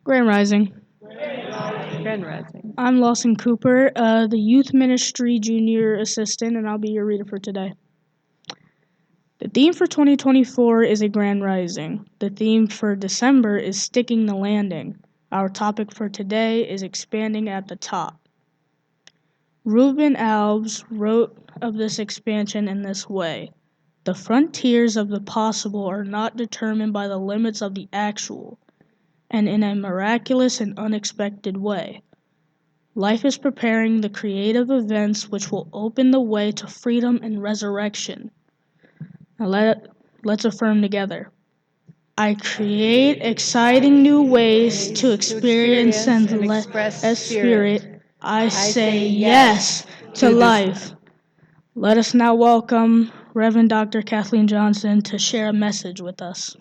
Grand Rising. Grand Rising. I'm Lawson Cooper, the Youth Ministry Junior Assistant, and I'll be your reader for today. The theme for 2024 is a Grand Rising. The theme for December is Sticking the Landing. Our topic for today is Expanding at the Top. Reuben Alves wrote of this expansion in this way: "The frontiers of the possible are not determined by the limits of the actual, and in a miraculous and unexpected way. Life is preparing the creative events which will open the way to freedom and resurrection." Now let's affirm together. I create exciting new ways to experience and express spirit. I say yes to life. Let us now welcome Reverend Dr. Kathleen Johnson to share a message with us.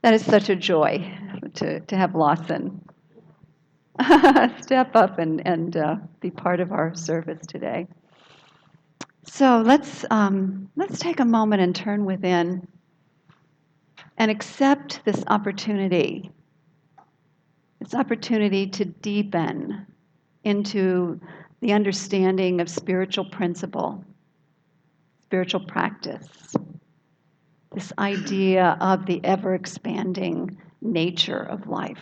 That is such a joy to have Lawson step up and be part of our service today. So let's take a moment and turn within and accept this opportunity to deepen into the understanding of spiritual principle, spiritual practice, this idea of the ever-expanding nature of life,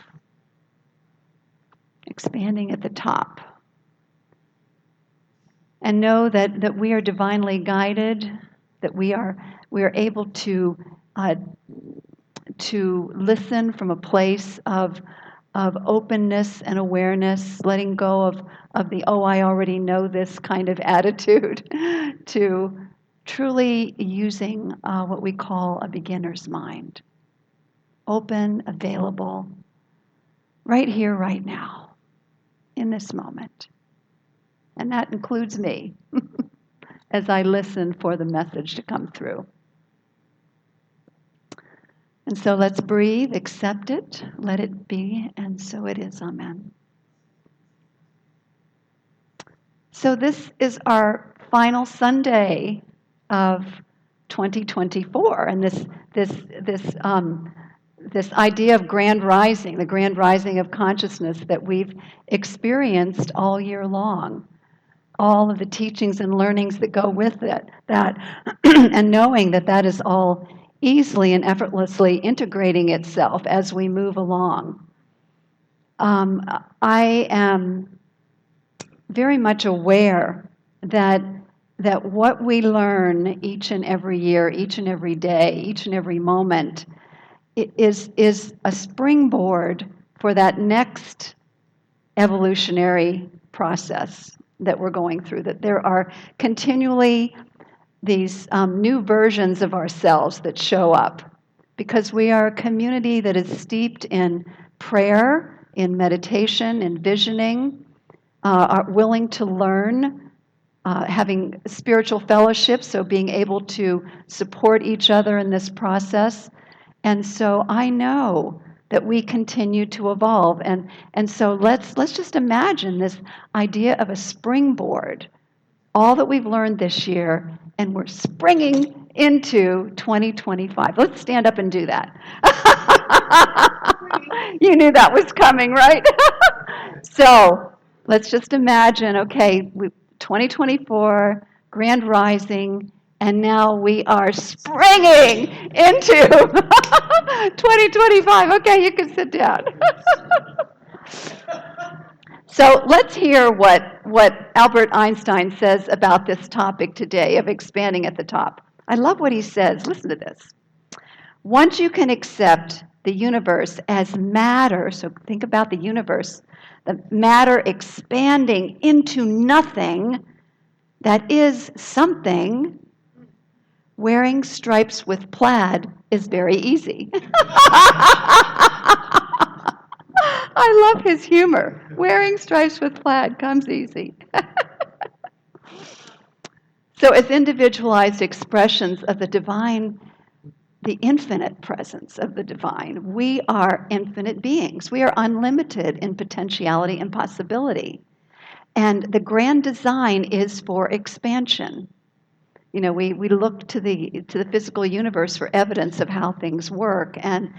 expanding at the top. And know that we are divinely guided, that we are able to listen from a place of openness and awareness, letting go of the "oh, I already know this" kind of attitude, to truly using what we call a beginner's mind. Open, available, right here, right now, in this moment. And that includes me as I listen for the message to come through. And so let's breathe, accept it, let it be, and so it is. Amen. So this is our final Sunday of 2024, and this idea of grand rising, the grand rising of consciousness that we've experienced all year long, all of the teachings and learnings that go with it, that and knowing that is all easily and effortlessly integrating itself as we move along. I am very much aware that what we learn each and every year, each and every day, each and every moment is a springboard for that next evolutionary process that we're going through, that there are continually these new versions of ourselves that show up, because we are a community that is steeped in prayer, in meditation, in visioning, are willing to learn, having spiritual fellowship, so being able to support each other in this process. And so I know that we continue to evolve. And so let's just imagine this idea of a springboard, all that we've learned this year, and we're springing into 2025. Let's stand up and do that. You knew that was coming, right? So let's just imagine, okay, 2024, grand rising, and now we are springing into 2025. Okay, you can sit down. So let's hear what Albert Einstein says about this topic today of expanding at the top. I love what he says. Listen to this. Once you can accept the universe as matter, so think about the universe, the matter expanding into nothing that is something, wearing stripes with plaid is very easy. I love his humor. Wearing stripes with plaid comes easy. So as individualized expressions of the divine the infinite presence of the divine. We are infinite beings. We are unlimited in potentiality and possibility. And the grand design is for expansion. You know, we look to the physical universe for evidence of how things work, and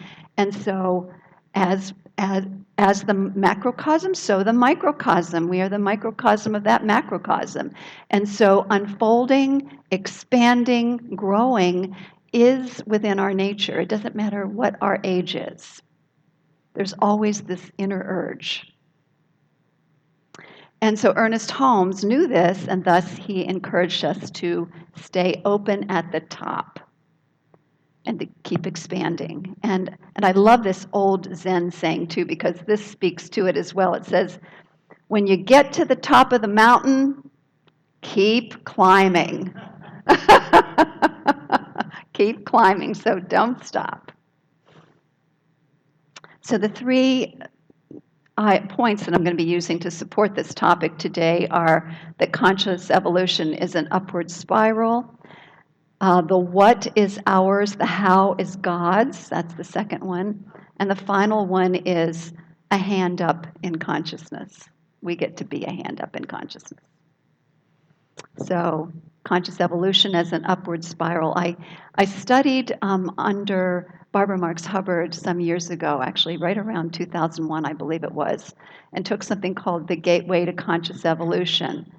so as the macrocosm, so the microcosm. We are the microcosm of that macrocosm, and so unfolding, expanding, growing is within our nature. It doesn't matter what our age is. There's always this inner urge. And so Ernest Holmes knew this, and thus he encouraged us to stay open at the top and to keep expanding. And I love this old Zen saying too, because this speaks to it as well. It says, when you get to the top of the mountain, keep climbing. Keep climbing, so don't stop. So the three points that I'm going to be using to support this topic today are that conscious evolution is an upward spiral. The what is ours, the how is God's. That's the second one. And the final one is a hand up in consciousness. We get to be a hand up in consciousness. So conscious evolution as an upward spiral. I studied under Barbara Marx Hubbard some years ago, actually right around 2001, I believe it was, and took something called the Gateway to Conscious Evolution.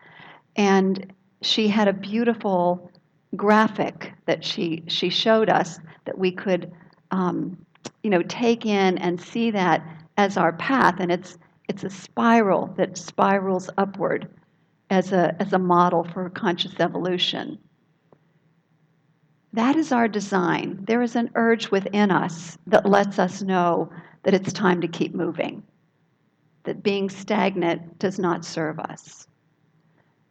And she had a beautiful graphic that she showed us that we could take in and see that as our path. And it's a spiral that spirals upward as a model for conscious evolution. That is our design. There is an urge within us that lets us know that it's time to keep moving, that being stagnant does not serve us.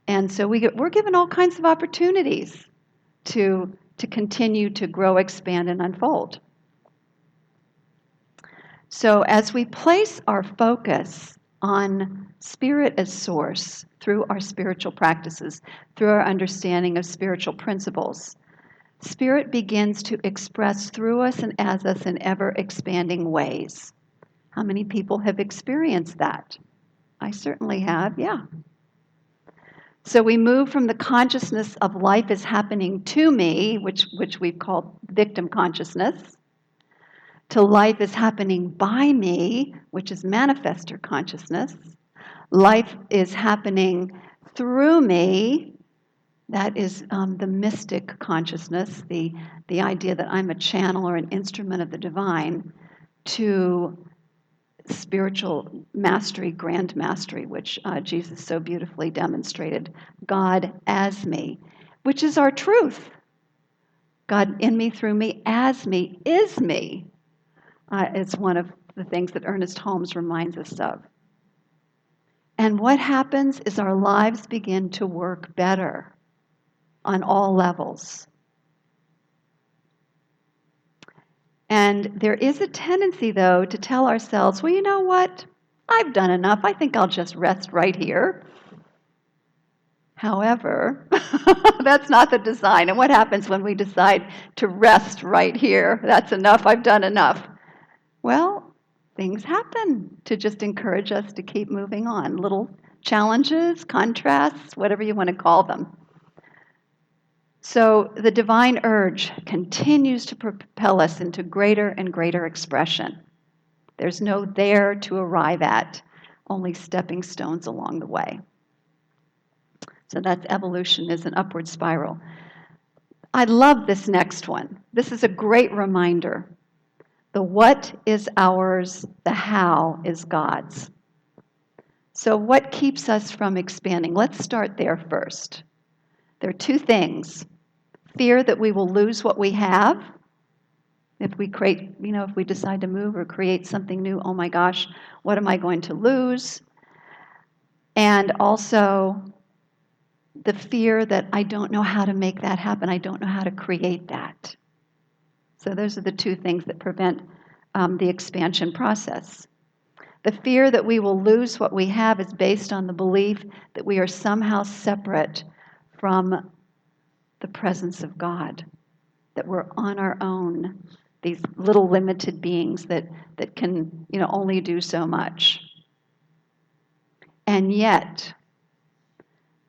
And so we're given all kinds of opportunities to continue to grow, expand, and unfold. So as we place our focus on spirit as source through our spiritual practices, through our understanding of spiritual principles, spirit begins to express through us and as us in ever-expanding ways. How many people have experienced that? I certainly have, yeah. So we move from the consciousness of life is happening to me, which we've called victim consciousness, to life is happening by me, which is manifestor consciousness. Life is happening through me. That is the mystic consciousness, the idea that I'm a channel or an instrument of the divine, to spiritual mastery, grand mastery, which Jesus so beautifully demonstrated. God as me, which is our truth. God in me, through me, as me, is me. It's one of the things that Ernest Holmes reminds us of. And what happens is our lives begin to work better on all levels. And there is a tendency, though, to tell ourselves, well, you know what? I've done enough. I think I'll just rest right here. However, that's not the design. And what happens when we decide to rest right here? That's enough. I've done enough. Well, things happen to just encourage us to keep moving on. Little challenges, contrasts, whatever you want to call them. So the divine urge continues to propel us into greater and greater expression. There's no there to arrive at, only stepping stones along the way. So that's evolution is an upward spiral. I love this next one. This is a great reminder. The what is ours, the how is God's. So what keeps us from expanding? Let's start there first. There are two things. Fear that we will lose what we have. If we create, if we decide to move or create something new, oh my gosh, what am I going to lose? And also the fear that I don't know how to make that happen. I don't know how to create that. So those are the two things that prevent the expansion process. The fear that we will lose what we have is based on the belief that we are somehow separate from the presence of God, that we're on our own, these little limited beings that can, only do so much. And yet,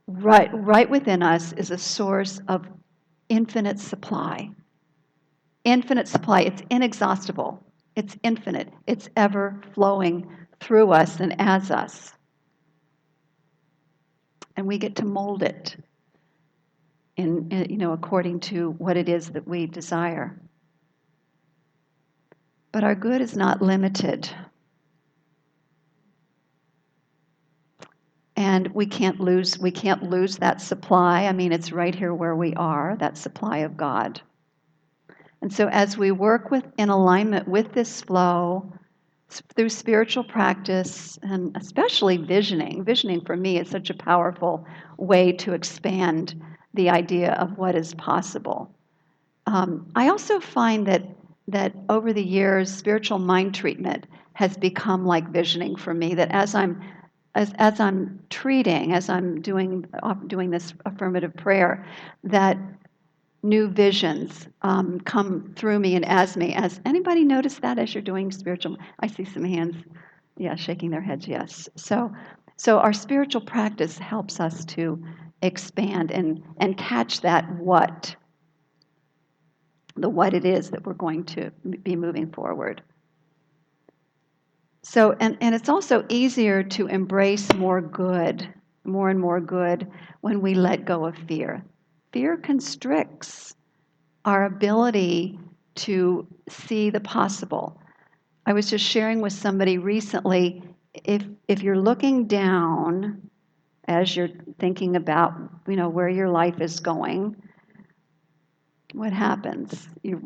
right within us is a source of infinite supply. Infinite supply. It's inexhaustible. It's infinite. It's ever flowing through us and as us. And we get to mold it according to what it is that we desire. But our good is not limited. And we can't lose that supply. I mean, it's right here where we are, that supply of God. And so as we work in alignment with this flow, through spiritual practice, and especially visioning for me is such a powerful way to expand the idea of what is possible. I also find that over the years, spiritual mind treatment has become like visioning for me. That as I'm treating, as I'm doing this affirmative prayer, that new visions come through me and as me. As anybody notice that as you're doing spiritual? I see some hands, shaking their heads. Yes. So our spiritual practice helps us to expand and catch that what it is that we're going to be moving forward. So, and it's also easier to embrace more and more good, when we let go of fear. Fear constricts our ability to see the possible. I was just sharing with somebody recently, if you're looking down as you're thinking about, where your life is going, what happens? You're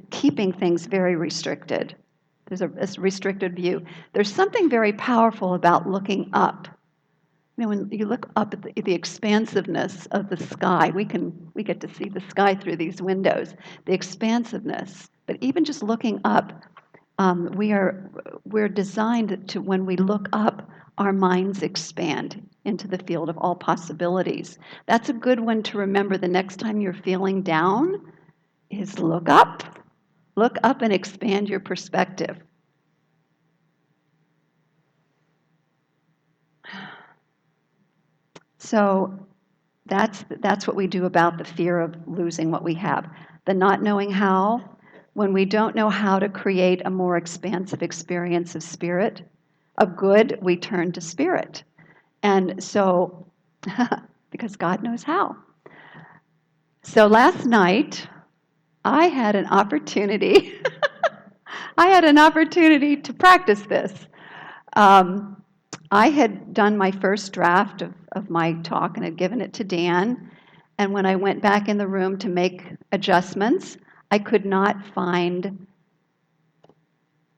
keeping things very restricted. There's a restricted view. There's something very powerful about looking up. When you look up at the expansiveness of the sky, we get to see the sky through these windows. The expansiveness, but even just looking up, we're designed to, when we look up, our minds expand into the field of all possibilities. That's a good one to remember the next time you're feeling down. Is look up and expand your perspective. So that's what we do about the fear of losing what we have. The not knowing how. When we don't know how to create a more expansive experience of spirit, of good, we turn to spirit. And so, because God knows how. So last night, I had an opportunity. I had an opportunity to practice this. I had done my first draft of my talk and had given it to Dan. And when I went back in the room to make adjustments, I could not find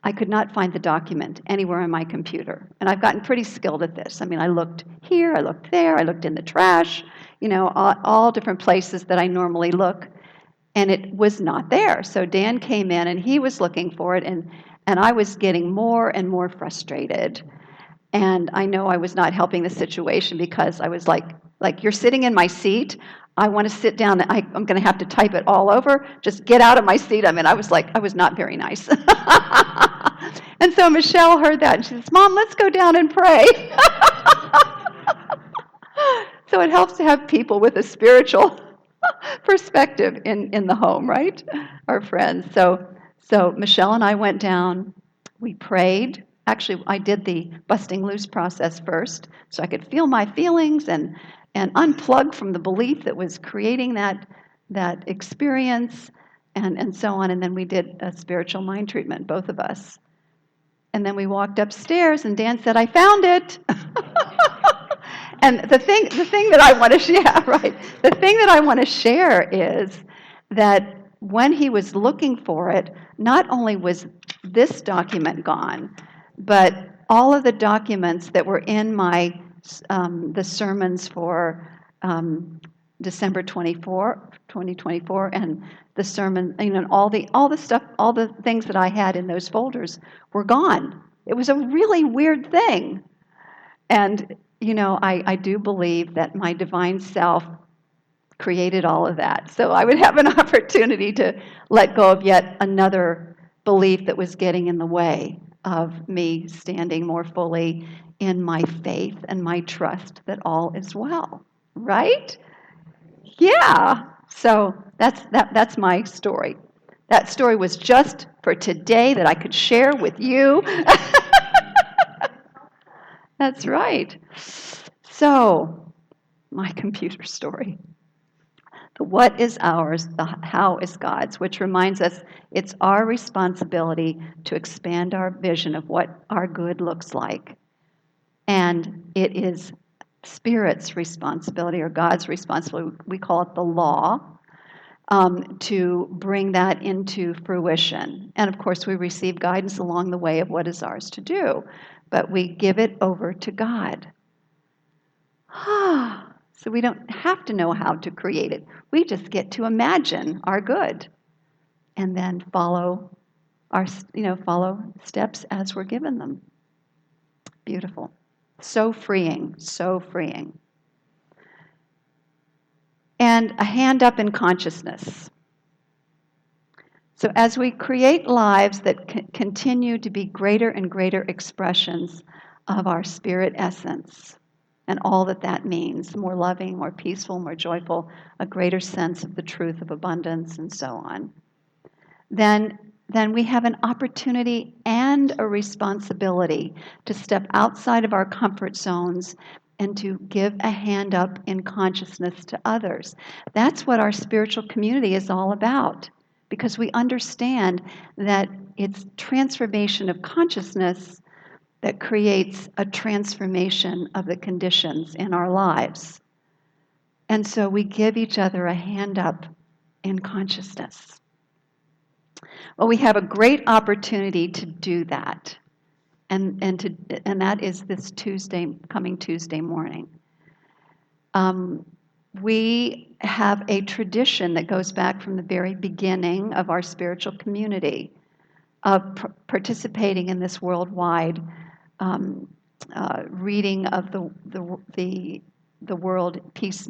the document anywhere on my computer. And I've gotten pretty skilled at this. I mean, I looked here, I looked there, I looked in the trash, all different places that I normally look. And it was not there. So Dan came in and he was looking for it, and I was getting more and more frustrated. And I know I was not helping the situation, because I was like you're sitting in my seat. I want to sit down. I'm going to have to type it all over. Just get out of my seat. I mean, I was not very nice. And so Michelle heard that and she says, "Mom, let's go down and pray." So it helps to have people with a spiritual perspective in the home, right? Our friends. So Michelle and I went down. We prayed. Actually, I did the busting loose process first, so I could feel my feelings and unplug from the belief that was creating that experience, and so on. And then we did a spiritual mind treatment, both of us. And then we walked upstairs, and Dan said, "I found it." And the thing that I want to share, right? The thing that I want to share is that when he was looking for it, not only was this document gone, but all of the documents that were in my the sermons for December 24, 2024, and the sermon, all the stuff, all the things that I had in those folders were gone. It was a really weird thing. And I do believe that my divine self created all of that. So I would have an opportunity to let go of yet another belief that was getting in the way of me standing more fully in my faith and my trust that all is well, right? Yeah. So that's my story. That story was just for today that I could share with you. That's right. So, my computer story. The what is ours, the how is God's, which reminds us it's our responsibility to expand our vision of what our good looks like. And it is Spirit's responsibility or God's responsibility, we call it the law, to bring that into fruition. And of course, we receive guidance along the way of what is ours to do, but we give it over to God. So we don't have to know how to create it. We just get to imagine our good and then follow follow steps as we're given them. Beautiful. So freeing, so freeing. And a hand up in consciousness. So as we create lives that continue to be greater and greater expressions of our spirit essence, and all that that means, more loving, more peaceful, more joyful, a greater sense of the truth of abundance, and so on, then we have an opportunity and a responsibility to step outside of our comfort zones and to give a hand up in consciousness to others. That's what our spiritual community is all about, because we understand that it's transformation of consciousness that creates a transformation of the conditions in our lives. And so we give each other a hand up in consciousness. Well, we have a great opportunity to do that. And that is this coming Tuesday morning. We have a tradition that goes back from the very beginning of our spiritual community of participating in this worldwide reading of the world peace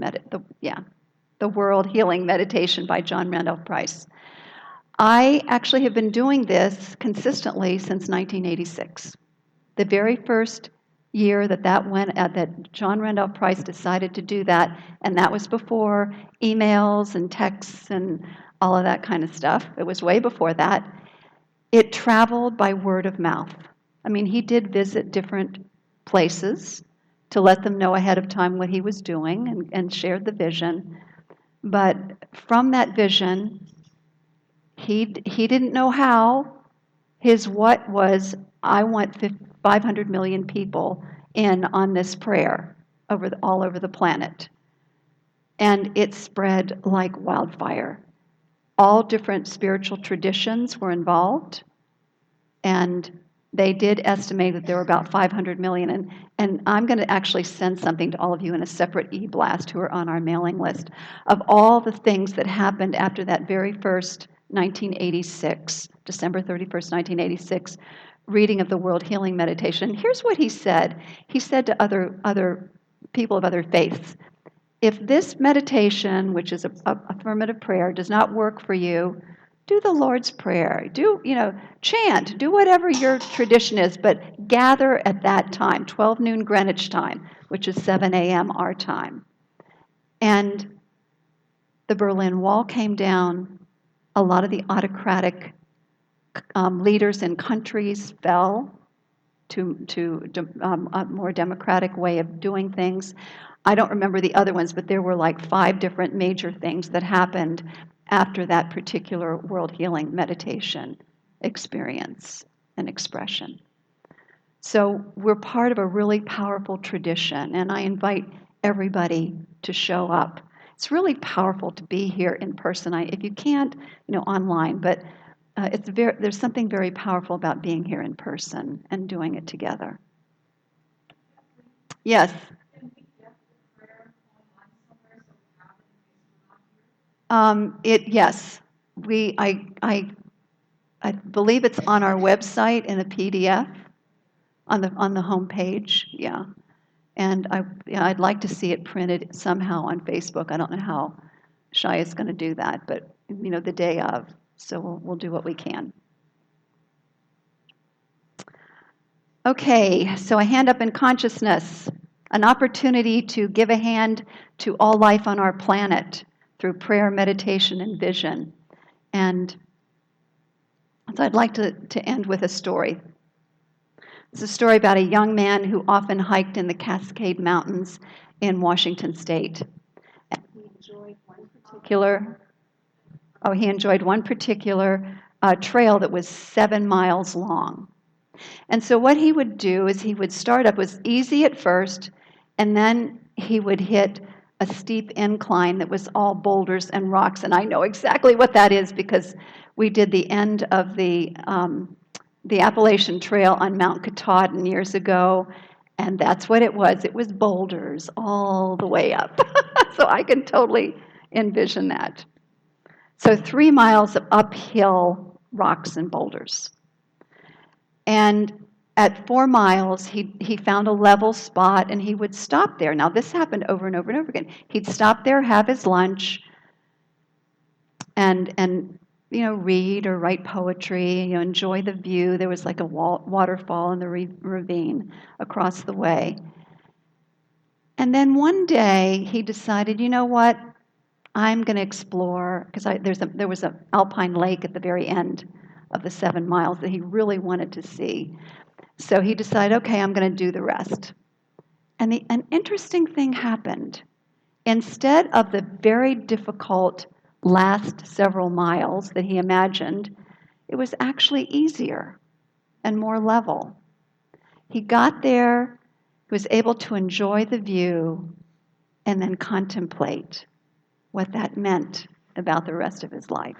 the world healing meditation by John Randolph Price. I actually have been doing this consistently since 1986. The very first year that John Randolph Price decided to do that, and that was before emails and texts and all of that kind of stuff. It was way before that. It traveled by word of mouth. I mean, he did visit different places to let them know ahead of time what he was doing and shared the vision. But from that vision, he didn't know how. His what was, I want 500 million people in on this prayer all over the planet. And it spread like wildfire. All different spiritual traditions were involved, and they did estimate that there were about 500 million. And I'm going to actually send something to all of you in a separate e-blast who are on our mailing list of all the things that happened after that very first 1986, December 31st, 1986, reading of the World Healing Meditation. Here's what he said. He said to other people of other faiths, if this meditation, which is a affirmative prayer, does not work for you, do the Lord's Prayer. Chant. Do whatever your tradition is, but gather at that time, 12 noon Greenwich time, which is 7 a.m. our time. And the Berlin Wall came down. A lot of the autocratic leaders in countries fell to a more democratic way of doing things. I don't remember the other ones, but there were like 5 different major things that happened after that particular world healing meditation experience and expression. So we're part of a really powerful tradition, and I invite everybody to show up. It's really powerful to be here in person. If you can't, online, but there's something very powerful about being here in person and doing it together. Yes. Yes. I believe it's on our website in a PDF on the home page. Yeah. And I'd like to see it printed somehow on Facebook. I don't know how Shaya's going to do that, but the day of. So we'll do what we can. Okay, so a hand up in consciousness, an opportunity to give a hand to all life on our planet through prayer, meditation, and vision. And so I'd like to end with a story. It's a story about a young man who often hiked in the Cascade Mountains in Washington State. And he enjoyed one particular trail that was 7 miles long. And so what he would do is he would start up, was easy at first, and then he would hit a steep incline that was all boulders and rocks. And I know exactly what that is because we did the end of the Appalachian Trail on Mount Katahdin years ago, and that's what it was. It was boulders all the way up. So I can totally envision that. So 3 miles of uphill rocks and boulders. And at 4 miles, he found a level spot, and he would stop there. Now, this happened over and over and over again. He'd stop there, have his lunch, and read or write poetry, enjoy the view. There was like a waterfall in the ravine across the way. And then one day, he decided, you know what? I'm going to explore, because there was an alpine lake at the very end of the 7 miles that he really wanted to see. So he decided, okay, I'm going to do the rest. And an interesting thing happened. Instead of the very difficult last several miles that he imagined, it was actually easier and more level. He got there, he was able to enjoy the view, and then contemplate what that meant about the rest of his life.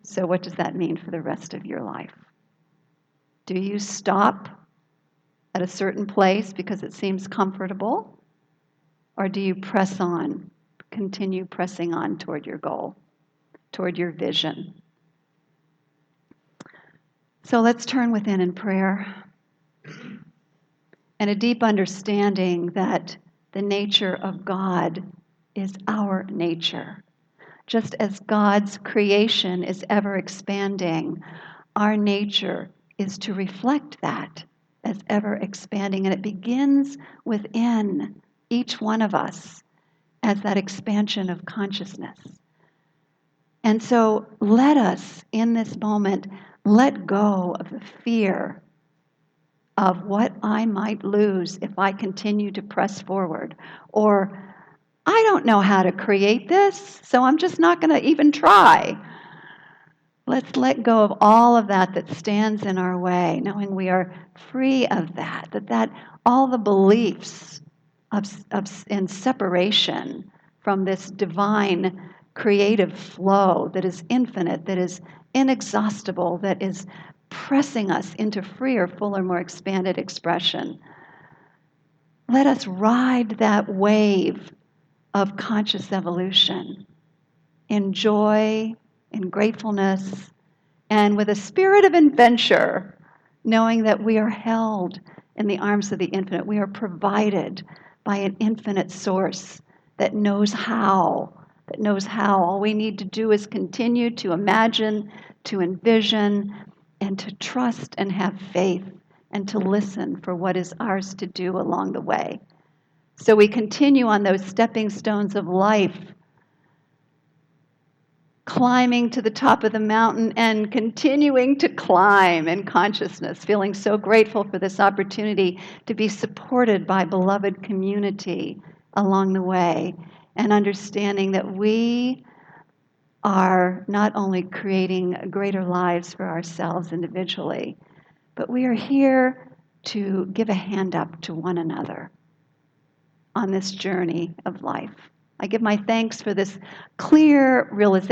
So what does that mean for the rest of your life? Do you stop at a certain place because it seems comfortable? Or do you press on, continue pressing on toward your goal, toward your vision? So let's turn within in prayer and a deep understanding that the nature of God is our nature. Just as God's creation is ever expanding, our nature is to reflect that as ever expanding. And it begins within each one of us as that expansion of consciousness. And so let us, in this moment, let go of the fear of what I might lose if I continue to press forward. Or, I don't know how to create this, so I'm just not going to even try. Let's let go of all of that stands in our way, knowing we are free of that all the beliefs in separation from this divine creative flow that is infinite, that is inexhaustible, that is pressing us into freer, fuller, more expanded expression. Let us ride that wave of conscious evolution in joy, in gratefulness, and with a spirit of adventure, knowing that we are held in the arms of the infinite. We are provided by an infinite source that knows how. All we need to do is continue to imagine, to envision, and to trust and have faith, and to listen for what is ours to do along the way. So we continue on those stepping stones of life, climbing to the top of the mountain and continuing to climb in consciousness, feeling so grateful for this opportunity to be supported by beloved community along the way, and understanding that we are not only creating greater lives for ourselves individually, but we are here to give a hand up to one another on this journey of life. I give my thanks for this clear realization